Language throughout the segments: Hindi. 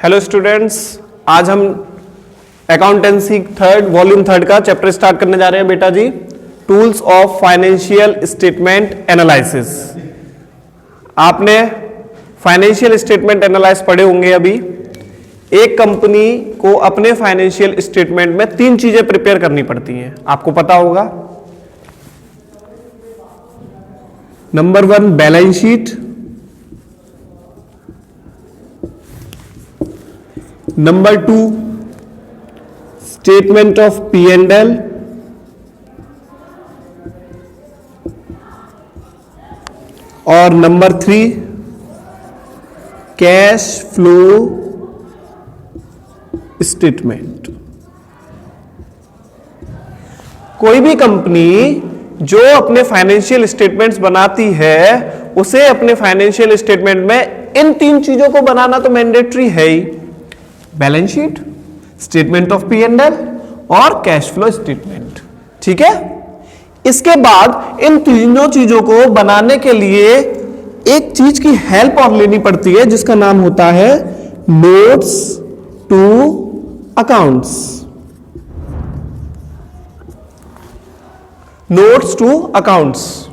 हेलो स्टूडेंट्स, आज हम अकाउंटेंसी वॉल्यूम थर्ड का चैप्टर स्टार्ट करने जा रहे हैं बेटा जी। Tools of financial statement analysis. आपने फाइनेंशियल स्टेटमेंट एनालाइज पढ़े होंगे अभी। एक कंपनी को अपने फाइनेंशियल स्टेटमेंट में 3 चीजें प्रिपेयर करनी पड़ती हैं, आपको पता होगा। Number 1 balance sheet, number 2 statement of P&L, और नंबर 3 कैश फ्लो स्टेटमेंट। कोई भी कंपनी जो अपने फाइनेंशियल स्टेटमेंट्स बनाती है उसे अपने फाइनेंशियल स्टेटमेंट में इन 3 चीजों को बनाना तो मैंडेटरी है ही। Balance sheet, statement of P&L और कैश फ्लो स्टेटमेंट। ठीक है। इसके बाद इन तीनों चीजों को बनाने के लिए एक चीज की हेल्प और लेनी पड़ती है जिसका नाम होता है notes to accounts. Notes to accounts.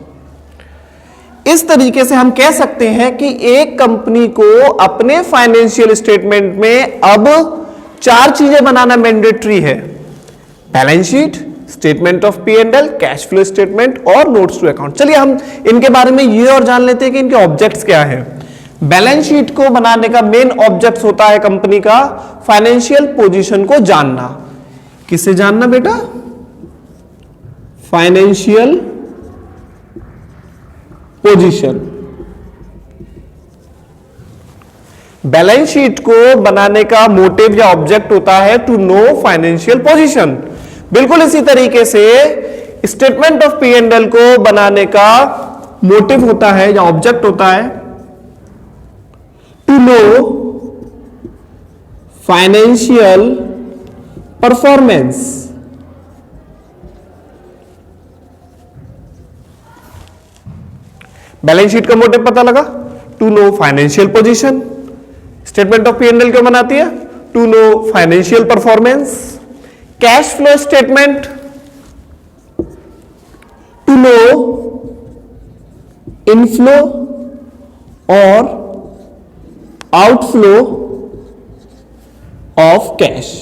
इस तरीके से हम कह सकते हैं कि एक कंपनी को अपने फाइनेंशियल स्टेटमेंट में अब 4 चीजें बनाना मैंडेटरी है। Balance sheet, statement of P&L, cash flow statement और नोट्स टू अकाउंट। चलिए हम इनके बारे में ये और जान लेते हैं कि इनके ऑब्जेक्ट्स क्या है। बैलेंस शीट को बनाने का मेन ऑब्जेक्ट होता है कंपनी का फाइनेंशियल पोजीशन को जानना। किसे जानना बेटा? Financial position. बैलेंस शीट को बनाने का मोटिव या ऑब्जेक्ट होता है टू नो फाइनेंशियल पोजीशन। बिल्कुल इसी तरीके से स्टेटमेंट ऑफ P&L को बनाने का मोटिव होता है या ऑब्जेक्ट होता है to know financial performance. Balance sheet का मोटिव पता लगा, to know financial position. Statement of P&L क्यों बनाती है? To know financial performance. Cash flow statement to know inflow और आउटफ्लो ऑफ कैश।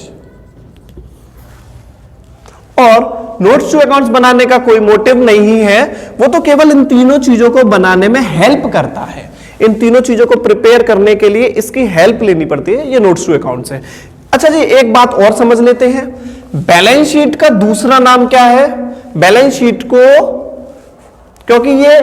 और नोट्स टू अकाउंट्स बनाने का कोई मोटिव नहीं है, वो तो केवल इन तीनों चीजों को बनाने में हेल्प करता है। इन तीनों चीजों को प्रिपेयर करने के लिए इसकी हेल्प लेनी पड़ती है। ये नोट्स टू अकाउंट्स है। अच्छा जी, एक बात और समझ लेते हैं। बैलेंस शीट का दूसरा नाम क्या है? बैलेंस शीट को, क्योंकि ये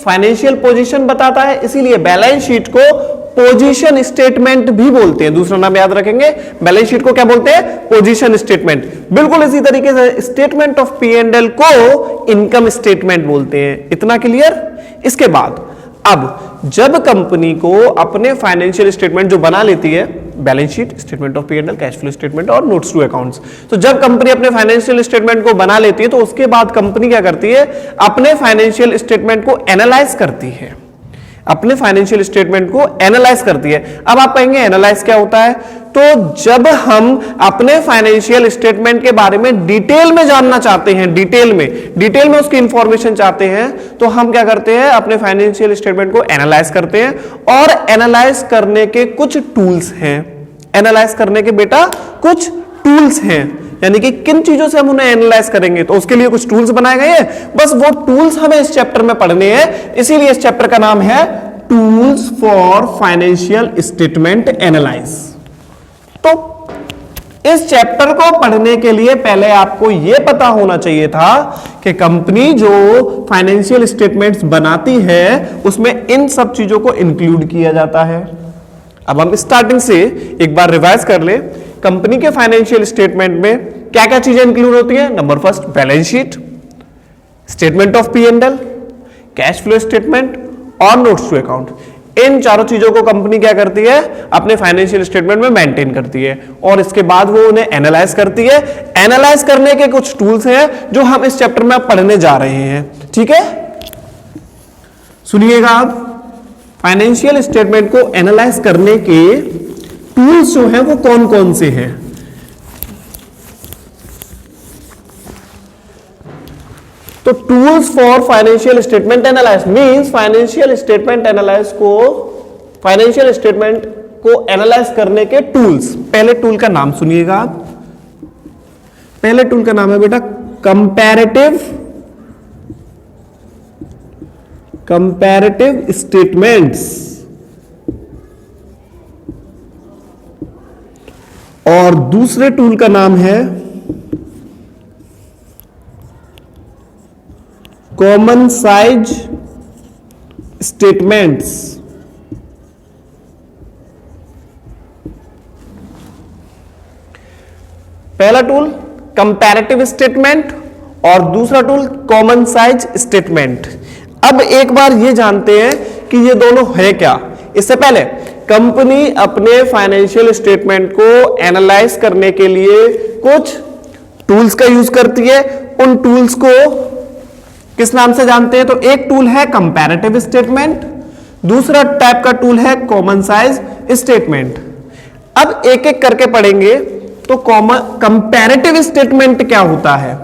फाइनेंशियल पोजीशन बताता है, इसीलिए बैलेंस शीट को पोजीशन स्टेटमेंट भी बोलते हैं। दूसरा नाम याद रखेंगे, बैलेंस शीट को क्या बोलते हैं? Position statement. बिल्कुल इसी तरीके से स्टेटमेंट ऑफ P&L को इनकम स्टेटमेंट बोलते हैं। इतना क्लियर? इसके बाद अब जब कंपनी को अपने फाइनेंशियल स्टेटमेंट जो बना लेती है, balance sheet, statement of P&L, cash flow statement और नोट्स टू अकाउंट्स, तो जब कंपनी अपने फाइनेंशियल स्टेटमेंट को बना लेती है तो उसके बाद कंपनी क्या करती है? अपने फाइनेंशियल स्टेटमेंट को एनालाइज करती है। अपने फाइनेंशियल स्टेटमेंट को एनालाइज करती है। अब आप कहेंगे एनालाइज क्या होता है? तो जब हम अपने फाइनेंशियल स्टेटमेंट के बारे में डिटेल में जानना चाहते हैं, डिटेल में उसकी इंफॉर्मेशन चाहते हैं, तो हम क्या करते हैं? अपने फाइनेंशियल स्टेटमेंट को एनालाइज करते हैं। और एनालाइज करने के कुछ टूल्स हैं। एनालाइज करने के बेटा कुछ टूल्स हैं, यानी कि किन चीजों से हम उन्हें एनालाइज करेंगे, तो उसके लिए कुछ टूल्स बनाए गए हैं। बस वो टूल्स हमें इस चैप्टर में पढ़ने हैं, इसीलिए इस चैप्टर का नाम है tools for financial statement analyse. तो इस चैप्टर को पढ़ने के लिए पहले आपको यह पता होना चाहिए था कि कंपनी जो फाइनेंशियल स्टेटमेंट्स बनाती है उसमें इन सब चीजों को इंक्लूड किया जाता है। अब हम स्टार्टिंग से एक बार रिवाइज कर ले। कंपनी के फाइनेंशियल स्टेटमेंट में क्या क्या चीजें इंक्लूड होती है? Number first balance sheet, statement of P&L, cash flow statement और नोट्स टू अकाउंट। इन चारों चीजों को कंपनी क्या करती है? अपने फाइनेंशियल स्टेटमेंट में मेंटेन करती है और इसके बाद वो उन्हें एनालाइज करती है। एनालाइज करने के कुछ टूल्स हैं जो हम इस चैप्टर में पढ़ने जा रहे हैं। ठीक है, सुनिएगा आप। फाइनेंशियल स्टेटमेंट को एनालाइज करने के टूल्स जो है वो कौन कौन से हैं? तो tools for financial statement analyse means financial statement को एनालाइज करने के टूल्स। पहले टूल का नाम सुनिएगा आप। पहले टूल का नाम है बेटा कंपैरेटिव स्टेटमेंट्स, और दूसरे टूल का नाम है कॉमन साइज स्टेटमेंट्स। पहला टूल कंपैरेटिव स्टेटमेंट और दूसरा टूल कॉमन साइज स्टेटमेंट। अब एक बार ये जानते हैं कि ये दोनों है क्या। इससे पहले कंपनी अपने फाइनेंशियल स्टेटमेंट को एनालाइज करने के लिए कुछ टूल्स का यूज करती है। उन टूल्स को किस नाम से जानते हैं? तो एक टूल है कंपैरेटिव स्टेटमेंट, दूसरा टाइप का टूल है कॉमन साइज स्टेटमेंट। अब एक एक करके पढ़ेंगे। तो कंपैरेटिव स्टेटमेंट क्या होता है,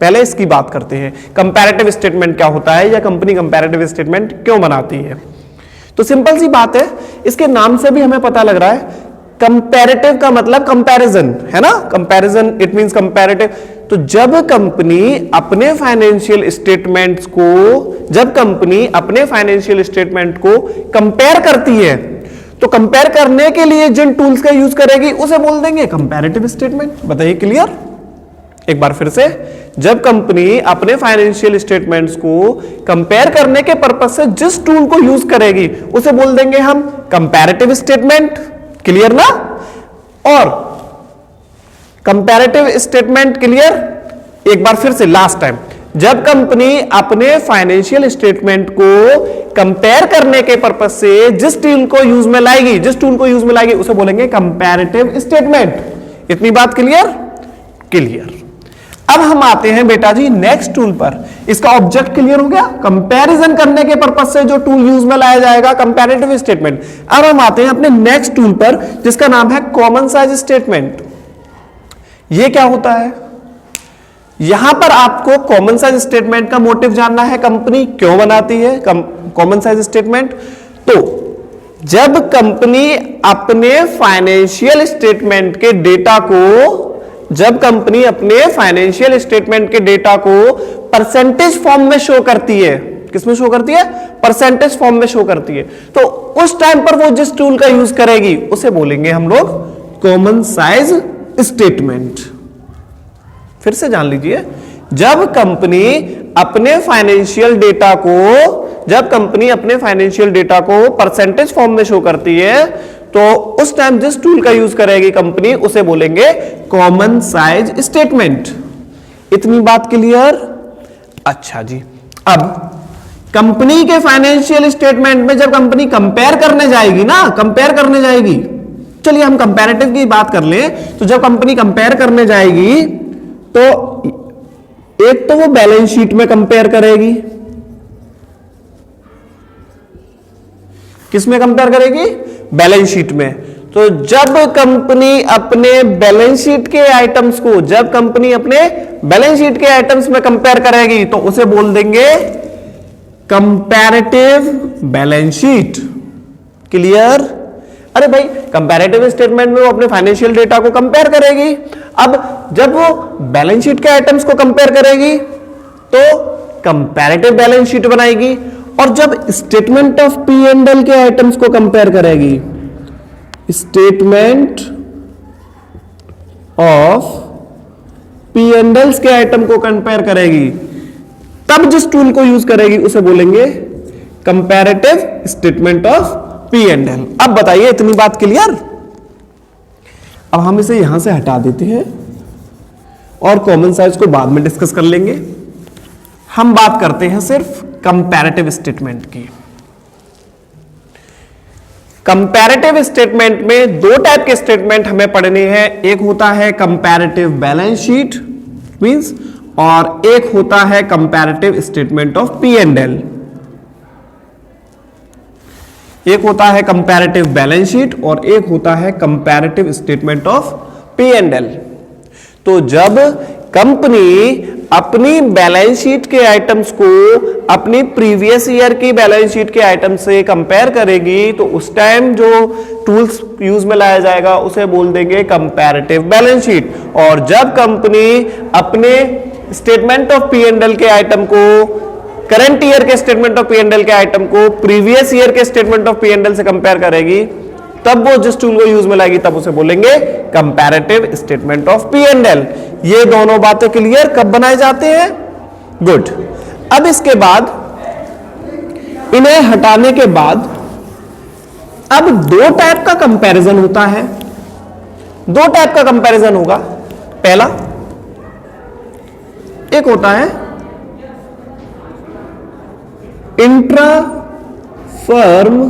पहले इसकी बात करते हैं। कंपैरेटिव स्टेटमेंट क्या होता है या कंपनी कंपैरेटिव स्टेटमेंट क्यों बनाती है? तो सिंपल सी बात है, इसके नाम से भी हमें पता लग रहा है। कंपैरेटिव का मतलब कंपैरिजन है ना, कंपैरिजन इट मींस कंपैरेटिव। तो जब कंपनी अपने फाइनेंशियल स्टेटमेंट को कंपेयर करती है, तो कंपेयर करने के लिए जिन टूल्स का यूज करेगी उसे बोल देंगे कंपैरेटिव स्टेटमेंट। बताइए क्लियर? एक बार फिर से, जब कंपनी अपने फाइनेंशियल स्टेटमेंट्स को कंपेयर करने के पर्पज से जिस टूल को यूज करेगी उसे बोल देंगे हम कंपैरेटिव स्टेटमेंट। क्लियर ना? और कंपैरेटिव स्टेटमेंट क्लियर? एक बार फिर से लास्ट टाइम, जब कंपनी अपने फाइनेंशियल स्टेटमेंट को कंपेयर करने के पर्पज से जिस टूल को यूज में लाएगी उसे बोलेंगे कंपैरेटिव स्टेटमेंट। इतनी बात क्लियर? क्लियर। अब हम आते हैं बेटा जी नेक्स्ट टूल पर। इसका ऑब्जेक्ट क्लियर हो गया? कंपैरिजन करने के पर्पज से जो टूल यूज में लाया जाएगा कंपैरेटिव स्टेटमेंट। अब हम आते हैं अपने नेक्स्ट टूल पर जिसका नाम है कॉमन साइज स्टेटमेंट। यह क्या होता है? यहां पर आपको कॉमन साइज स्टेटमेंट का मोटिव जानना है, कंपनी क्यों बनाती है कॉमन साइज स्टेटमेंट। तो जब कंपनी अपने फाइनेंशियल स्टेटमेंट के डेटा को परसेंटेज फॉर्म में शो करती है, किसमें शो करती है? परसेंटेज फॉर्म में शो करती है। तो उस टाइम पर वो जिस टूल का यूज करेगी उसे बोलेंगे हम लोग कॉमन साइज स्टेटमेंट। फिर से जान लीजिए, जब कंपनी अपने फाइनेंशियल डेटा को परसेंटेज फॉर्म में शो करती है, तो उस टाइम जिस टूल का यूज करेगी कंपनी उसे बोलेंगे कॉमन साइज स्टेटमेंट। इतनी बात क्लियर? अच्छा जी। अब कंपनी के फाइनेंशियल स्टेटमेंट में जब कंपनी कंपेयर करने जाएगी, चलिए हम कंपैरेटिव की बात कर लें। तो जब कंपनी कंपेयर करने जाएगी तो एक तो वो बैलेंस शीट में कंपेयर करेगी। किसमें कंपेयर करेगी? बैलेंस शीट में। तो जब कंपनी अपने बैलेंस शीट के आइटम्स में कंपेयर करेगी तो उसे बोल देंगे कंपैरेटिव बैलेंस शीट। क्लियर? अरे भाई, कंपैरेटिव स्टेटमेंट में वो अपने फाइनेंशियल डेटा को कंपेयर करेगी। अब जब वो बैलेंस शीट के आइटम्स को कंपेयर करेगी तो कंपैरेटिव बैलेंस शीट बनाएगी। और जब statement of P and L के आइटम्स को कंपेयर करेगी, statement of P and L के आइटम को कंपेयर करेगी, तब जिस टूल को यूज करेगी उसे बोलेंगे comparative statement of P and L. अब बताइए, इतनी बात क्लियर? अब हम इसे यहां से हटा देते हैं और कॉमन साइज को बाद में डिस्कस कर लेंगे। हम बात करते हैं सिर्फ कंपैरेटिव स्टेटमेंट की। कंपैरेटिव स्टेटमेंट में दो टाइप के स्टेटमेंट हमें पढ़ने हैं। एक होता है कंपैरेटिव बैलेंस शीट मींस, और एक होता है comparative statement of P and L. एक होता है कंपैरेटिव बैलेंस शीट और एक होता है comparative statement of P and L. तो जब कंपनी अपनी बैलेंस शीट के आइटम्स को अपनी प्रीवियस ईयर की बैलेंस शीट के आइटम से कंपेयर करेगी तो उस टाइम जो टूल्स यूज में लाया जाएगा उसे बोल देंगे कंपैरेटिव बैलेंस शीट। और जब कंपनी अपने statement of P and L के आइटम को, करंट ईयर के statement of P and L के आइटम को प्रीवियस ईयर के statement of P and L से कंपेयर करेगी, तब वो जिस टूल को यूज में लाएगी तब उसे बोलेंगे comparative statement of P and L. ये दोनों बातें क्लियर कब बनाए जाते हैं? गुड। अब इसके बाद इन्हें हटाने के बाद अब दो टाइप का कंपैरिजन होता है। दो टाइप का कंपैरिजन होगा। पहला एक होता है इंट्रा फर्म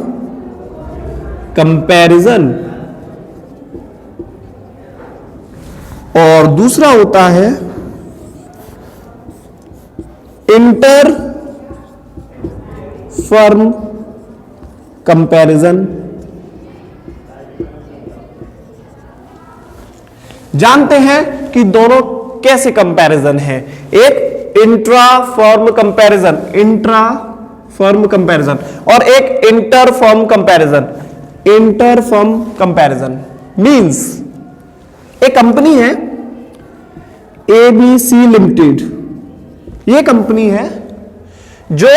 कंपैरिजन और दूसरा होता है इंटर फर्म कंपैरिजन। जानते हैं कि दोनों कैसे कंपैरिजन है। एक intra firm comparison, intra firm comparison, और एक inter firm comparison. Inter firm comparison means एक कंपनी है एबीसी लिमिटेड। ये कंपनी है जो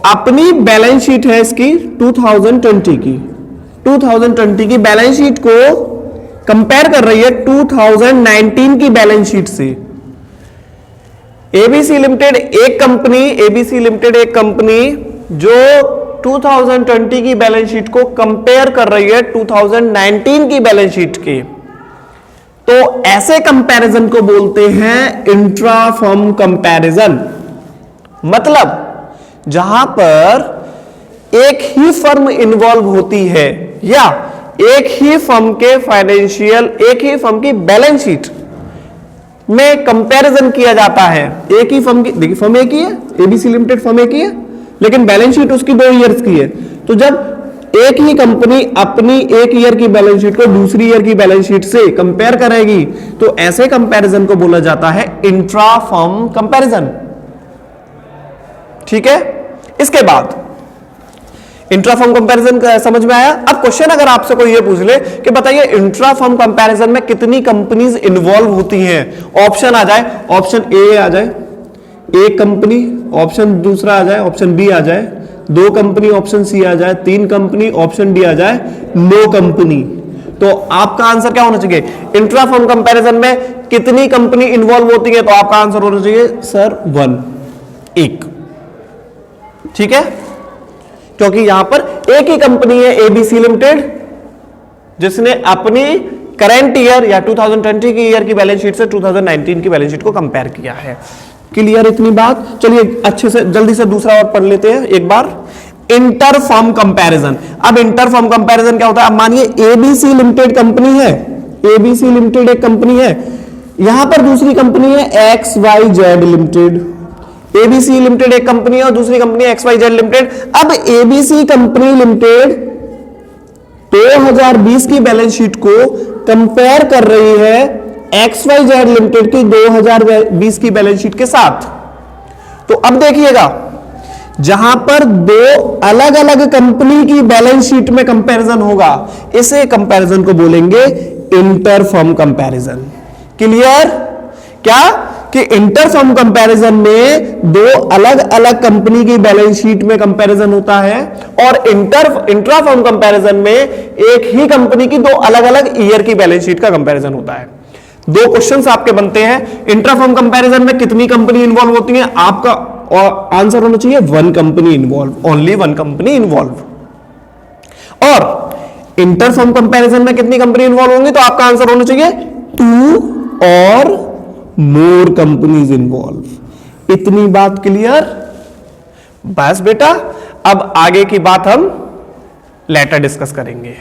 अपनी बैलेंस शीट है इसकी 2020 की, 2020 की बैलेंस शीट को कंपेयर कर रही है 2019 की बैलेंस शीट से। एबीसी लिमिटेड एक कंपनी, एबीसी लिमिटेड एक कंपनी जो 2020 की बैलेंस शीट को कंपेयर कर रही है 2019 की बैलेंस शीट की। तो ऐसे कंपैरिजन को बोलते हैं इंट्रा फर्म कंपैरिजन। मतलब जहां पर एक ही फर्म इन्वॉल्व होती है या एक ही फर्म के फाइनेंशियल, एक ही फर्म की बैलेंस शीट में कंपैरिजन किया जाता है। एक ही फर्म की, देखिए फर्म एक ही है, एबीसी लिमिटेड फर्म एक ही है, लेकिन बैलेंस शीट उसकी 2 ईयर्स की है। तो जब एक ही कंपनी अपनी एक ईयर की बैलेंस शीट को दूसरी ईयर की बैलेंस शीट से कंपेयर करेगी तो ऐसे कंपैरिजन को बोला जाता है इंट्रा फर्म कंपैरिजन। ठीक है। इसके बाद इंट्रा फर्म कंपैरिजन समझ में आया। अब क्वेश्चन अगर आपसे कोई ये पूछ ले कि बताइए इंट्रा फर्म कंपैरिजन में कितनी कंपनीज इन्वॉल्व होती हैं, ऑप्शन आ जाए, ऑप्शन ए आ जाए एक कंपनी, ऑप्शन दूसरा आ जाए ऑप्शन बी आ जाए, 2 कंपनी ऑप्शन सी आ जाए, 3 कंपनी ऑप्शन डी आ जाए, नो कंपनी, तो आपका आंसर क्या होना चाहिए? इंट्रा फर्म कंपैरिजन में कितनी कंपनी इन्वॉल्व होती है? तो आपका आंसर होना चाहिए सर 1, 1। ठीक है, क्योंकि यहां पर एक ही कंपनी है एबीसी लिमिटेड जिसने अपनी करंट ईयर या 2020 की ईयर की बैलेंस शीट से 2019 की बैलेंस शीट को कंपेयर किया है। क्लियर इतनी बात? चलिए अच्छे से जल्दी से दूसरा और पढ़ लेते हैं एक बार। Inter firm comparison. अब इंटर फर्म कंपैरिजन क्या होता है? अब मानिए एबीसी लिमिटेड कंपनी है, एबीसी लिमिटेड एक कंपनी है, यहां पर दूसरी कंपनी है XYZ लिमिटेड। एबीसी लिमिटेड एक कंपनी है और दूसरी कंपनी है XYZ लिमिटेड। अब एबीसी कंपनी लिमिटेड 2020 की बैलेंस शीट को कंपेयर कर रही है XYZ लिमिटेड की 2020 की बैलेंस शीट के साथ। तो अब देखिएगा, जहां पर 2 अलग अलग कंपनी की बैलेंस शीट में कंपैरिजन होगा, इसे कंपैरिजन को बोलेंगे इंटर फर्म कंपैरिजन। क्लियर? क्या कि इंटर फर्म कंपैरिजन में 2 अलग अलग कंपनी की बैलेंस शीट में कंपैरिजन होता है और इंट्रा फर्म कंपैरिजन में एक ही कंपनी की 2 अलग अलग ईयर की बैलेंस शीट का कंपैरिजन होता है। 2 क्वेश्चंस आपके बनते हैं। इंट्रा फर्म कंपैरिजन में कितनी कंपनी इन्वॉल्व होती है? आपका आंसर होना चाहिए 1 company involve, only 1 company involve. और इंटर फर्म कंपैरिजन में कितनी कंपनी इन्वॉल्व होंगी? तो आपका आंसर होना चाहिए 2 और मोर कंपनीज इन्वॉल्व। इतनी बात क्लियर? बस बेटा, अब आगे की बात हम लेटर डिस्कस करेंगे।